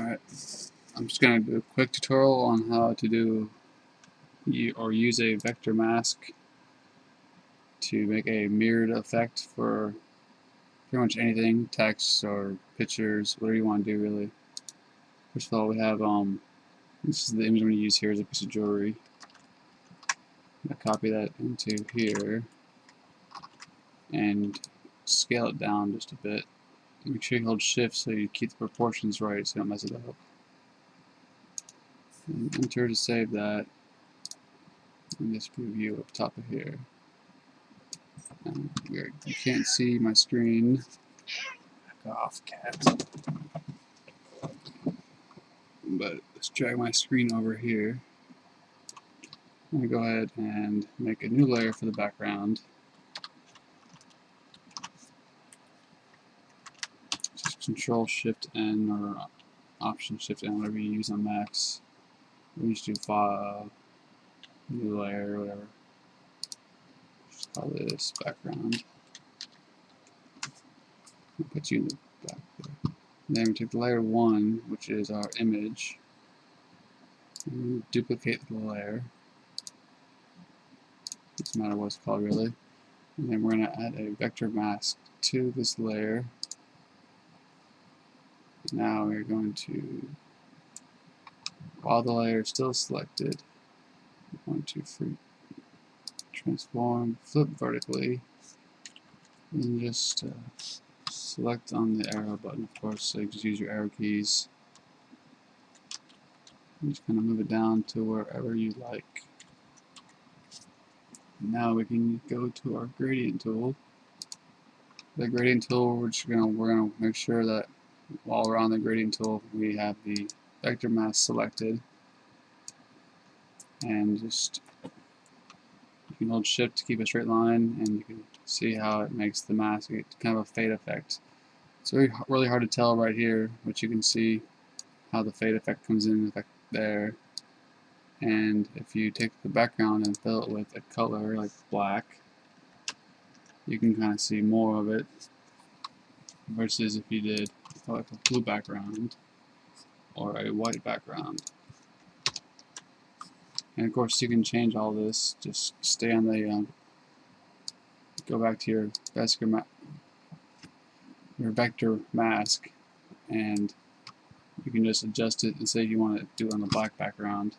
Alright, I'm just going to do a quick tutorial on how to do or use a vector mask to make a mirrored effect for pretty much anything, text or pictures, whatever you want to do really. First of all, we have this is the image I'm going to use here as a piece of jewelry. I'm going to copy that into here and scale it down just a bit. Make sure you hold shift so you keep the proportions right so you don't mess it up. And enter to save that. And just preview up top of here. You can't see my screen. Back off, cat. But let's drag my screen over here. I'm going to go ahead and make a new layer for the background. Just Control Shift N or Option Shift N, whatever you use on Macs. We just do File, New Layer, whatever. Just call this background. I'll put you in the back there. Then we take the layer 1, which is our image, and duplicate the layer. Doesn't matter what it's called really. And then we're going to add a vector mask to this layer. Now we're going to, while the layer is still selected, we're going to transform, flip vertically, and just select on the arrow button, of course, so you just use your arrow keys. And just kind of move it down to wherever you like. Now we can go to our gradient tool. The gradient tool, we're gonna make sure that while we're on the gradient tool, we have the vector mask selected, and just you can hold shift to keep a straight line, and you can see how it makes the mask get kind of a fade effect. It's really hard to tell right here, but you can see how the fade effect comes in effect there. And if you take the background and fill it with a color like black, you can kind of see more of it, versus if you did like a blue background or a white background. And of course you can change all this. Just stay on the go back to your vector mask, and you can just adjust it and say you want to do it on the black background.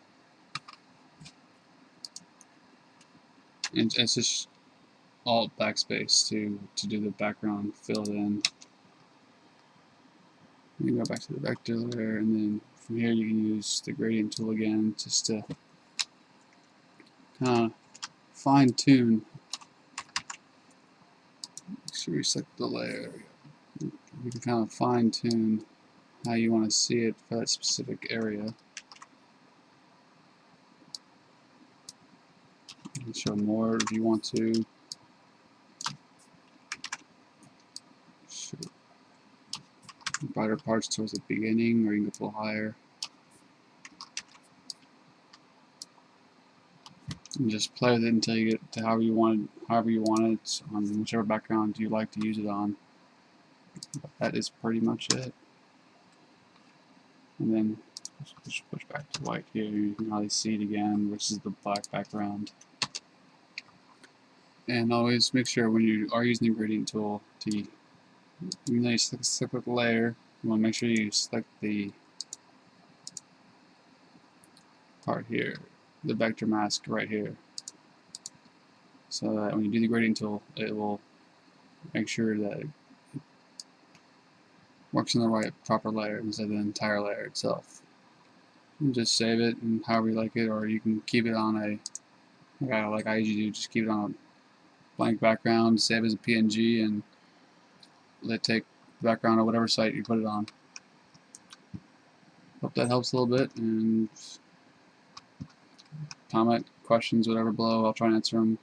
And it's just Alt backspace to do the background filled in. You can go back to the vector layer, and then from here you can use the gradient tool again just to kind of fine tune. Make sure you select the layer. You can kind of fine tune how you want to see it for that specific area. You can show more if you want to. Show brighter parts towards the beginning, or you can go a little higher. And just play with it until you get to however you want it on whichever background you like to use it on. But that is pretty much it. And then just push back to white here. You can really see it again versus the black background. And always make sure when you are using the gradient tool to, even though you select the layer, you want to make sure you select the part here, the vector mask right here, so that when you do the gradient tool, it will make sure that it works in the right proper layer instead of the entire layer itself. And just save it and however you like it, or you can keep it on a, like I usually do, just keep it on a blank background, save it as a PNG, and let it take the background on whatever site you put it on. Hope that helps a little bit, and comment, questions, whatever below, I'll try and answer them.